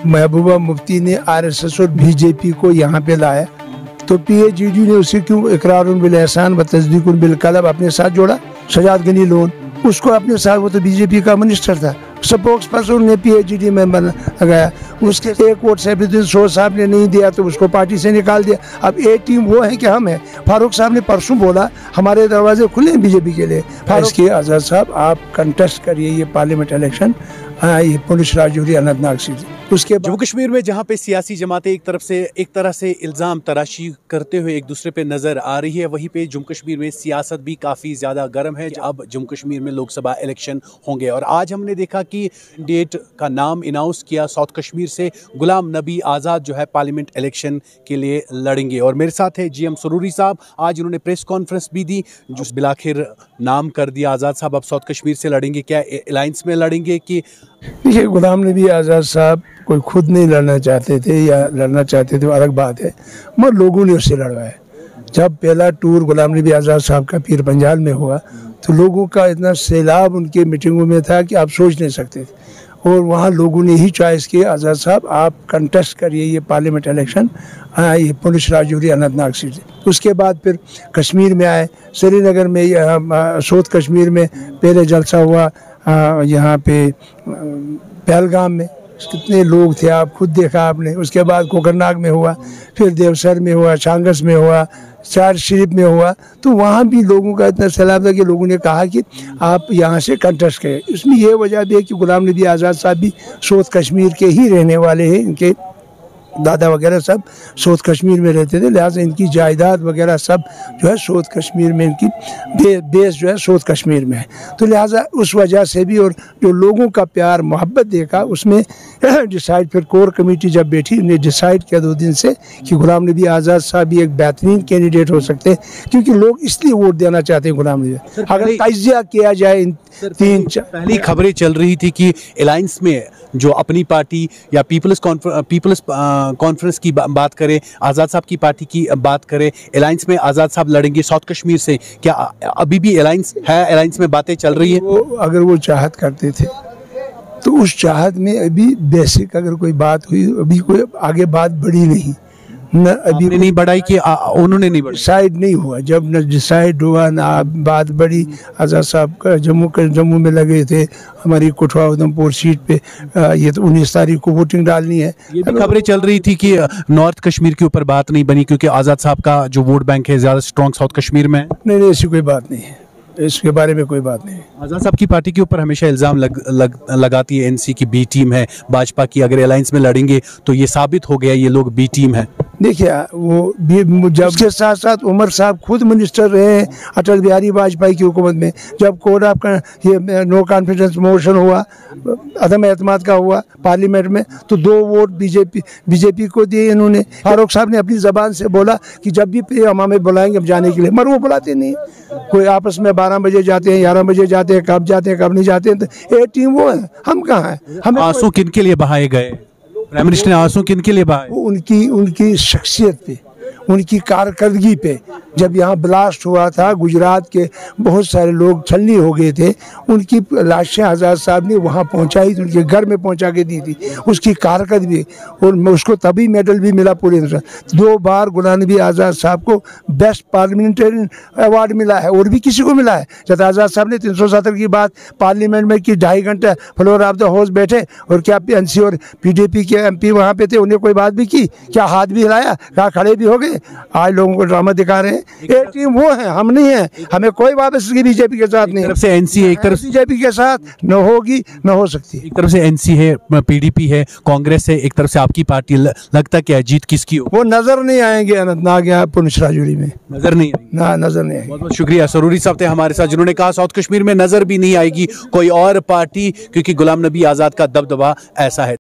महबूबा मुफ्ती ने आरएसएस और बीजेपी को यहाँ पे लाया तो पीएचईडी ने उसे क्यों इकरार बिल एहसान व तस्दीक बिल कलब अपने साथ जोड़ा। सजाद गनी लोन उसको अपने साथ, वो तो बीजेपी का मिनिस्टर था, स्पोक्स पर्सन ने पीएचईडी में लगाया। उसके एक वोट सैफुद्दीन सोह साहब ने नहीं दिया तो उसको पार्टी से निकाल दिया। अब ए टीम वो है कि हम हैं। फारूक साहब ने परसों बोला हमारे दरवाजे खुले हैं बीजेपी के लिए। फारूक आज़ाद साहब आप कंटेस्ट करिए ये पार्लियामेंट इलेक्शन, ये पुलिस राजौरी अनंतनाग सीट। उसके जम्मू कश्मीर में जहां पे सियासी जमातें एक तरह से इल्ज़ाम तराशी करते हुए एक दूसरे पे नज़र आ रही है, वहीं पे जम्मू कश्मीर में सियासत भी काफ़ी ज़्यादा गर्म है। अब जम्मू कश्मीर में लोकसभा इलेक्शन होंगे और आज हमने देखा कि कैंडिडेट का नाम अनाउंस किया। साउथ कश्मीर से गुलाम नबी आज़ाद जो है पार्लियामेंट इलेक्शन के लिए लड़ेंगे और मेरे साथ है GM सरूरी साहब। आज उन्होंने प्रेस कॉन्फ्रेंस भी दी जो बिलाखिर नाम कर दिया आज़ाद साहब अब साउथ कश्मीर से लड़ेंगे। क्या अलायंस में लड़ेंगे कि? देखिए, गुलाम नबी आज़ाद साहब कोई खुद नहीं लड़ना चाहते थे या लड़ना चाहते थे वो अलग बात है, मगर लोगों ने उससे लड़वाया। जब पहला टूर गुलाम नबी आज़ाद साहब का पीर पंजाल में हुआ तो लोगों का इतना सैलाब उनके मीटिंगों में था कि आप सोच नहीं सकते थे। और वहाँ लोगों ने ही चॉइस किया आज़ाद साहब आप कंटेस्ट करिए ये पार्लियामेंट इलेक्शन, ये पुलिस राजौरी अनंतनाग सीट। उसके बाद फिर कश्मीर में आए, श्रीनगर में, साउथ कश्मीर में पहले जलसा हुआ, यहाँ पे पहलगाम में कितने लोग थे आप खुद देखा आपने। उसके बाद कोकरनाग में हुआ, फिर देवसर में हुआ, चांगस में हुआ, चार शरीफ में हुआ। तो वहाँ भी लोगों का इतना सैलाब था कि लोगों ने कहा कि आप यहाँ से कंटेस्ट करें। इसमें यह वजह भी है कि गुलाम नबी आज़ाद साहब भी साउथ कश्मीर के ही रहने वाले हैं, इनके दादा वगैरह सब साउथ कश्मीर में रहते थे, लिहाजा इनकी जायदाद वगैरह सब जो है साउथ कश्मीर में, इनकी बेस जो है साउथ कश्मीर में है। तो लिहाजा उस वजह से भी और जो लोगों का प्यार मोहब्बत देखा उसमें डिसाइड, फिर कोर कमेटी जब बैठी उन्हें डिसाइड किया 2 दिन से कि गुलाम नबी आज़ाद साहब भी एक बेहतरीन कैंडिडेट हो सकते हैं, क्योंकि लोग इसलिए वोट देना चाहते हैं गुलाम नबी। अगर तजिया किया जाए इन पहली खबरें चल रही थी कि अलायंस में जो अपनी पार्टी या पीपल्स कॉन्फ्रेंस की बात करें, आज़ाद साहब की पार्टी की बात करें, अलायंस में आज़ाद साहब लड़ेंगे साउथ कश्मीर से। क्या अभी भी अलायंस है, अलायंस में बातें चल रही है? अगर वो चाहत करते थे तो उस चाहत में अभी बेसिक अगर कोई बात हुई, अभी कोई आगे बात बढ़ी नहीं न, अभी नहीं बढ़ाई कि उन्होंने नहीं डिसाइड नहीं हुआ। जब न डिसाइड हुआ ना बात बढ़ी। आज़ाद साहब का जम्मू में लगे थे, हमारी कोटवा उधमपुर सीट पे ये तो 19 तारीख को वोटिंग डालनी है। ये भी खबरें चल रही थी कि नॉर्थ कश्मीर के ऊपर बात नहीं बनी क्योंकि आज़ाद साहब का जो वोट बैंक है ज़्यादा स्ट्रॉन्ग साउथ कश्मीर में है। नहीं, ऐसी कोई बात नहीं है, इसके बारे में कोई बात नहीं। आज़ाद साहब की पार्टी के ऊपर हमेशा इल्ज़ाम लगाती है NC की बी टीम है, भाजपा की अगर अलायंस में लड़ेंगे तो ये साबित हो गया ये लोग बी टीम है। देखिए, वो जब के साथ साथ उमर साहब खुद मिनिस्टर रहे अटल बिहारी वाजपेयी की हुकूमत में। जब कोर्ट ऑफ ये नो कॉन्फिडेंस मोशन हुआ, अदम एतमाद का हुआ पार्लियामेंट में, तो 2 वोट बीजेपी को दिए इन्होंने। फारूक साहब ने अपनी ज़बान से बोला कि जब भी हम हमें बुलाएंगे हम जाने के लिए, मगर वो बुलाते नहीं। कोई आपस में 12 बजे जाते हैं, 11 बजे जाते हैं, कब जाते हैं कब नहीं जाते हैं। तो ये टीम वो है, हम कहाँ हैं? हमें आंसू किन के लिए बहाए गए? प्राइम मिनिस्टर ने आंसू किन के लिए बहाए? उनकी शख्सियत पे, उनकी कारकर्दगी पे। जब यहाँ ब्लास्ट हुआ था, गुजरात के बहुत सारे लोग छलनी हो गए थे, उनकी लाशें आज़ाद साहब ने वहाँ पहुँचाई थी, उनके घर में पहुँचा के दी थी। उसकी कारकर्दगी, और उसको तभी मेडल भी मिला पूरे हिंदुस्तान। 2 बार गुलाम नबी आज़ाद साहब को बेस्ट पार्लियामेंटेरियन अवार्ड मिला है, और भी किसी को मिला है। जब आज़ाद साहब ने 370 की बात पार्लियामेंट में की, 2.5 घंटे फ्लोर ऑफ द हाउस बैठे, और क्या NC और PDP के MP वहाँ पे थे, उन्हें कोई बात भी की? क्या हाथ भी हिलाया? क्या खड़े भी हो गए? आज लोगों को ड्रामा दिखा रहे हैं। ये टीम वो है, हम नहीं है। हमें कोई वापसी बीजेपी के साथ नहीं। तरफ से NC है, एक तरफ बीजेपी के साथ न होगी न हो सकती। एक तरफ से NC है, PDP है, कांग्रेस है, एक तरफ से आपकी पार्टी। लगता क्या है जीत किसकी हो? वो नजर नहीं आएंगे अनंतनाग या पुलिस राजौरी में, नजर नहीं आएंगे ना, नजर नहीं आएंगे। बहुत बहुत शुक्रिया। सरूरी साहब थे हमारे साथ जिन्होंने कहा साउथ कश्मीर में नजर भी नहीं आएगी कोई और पार्टी क्योंकि गुलाम नबी आज़ाद का दबदबा ऐसा है।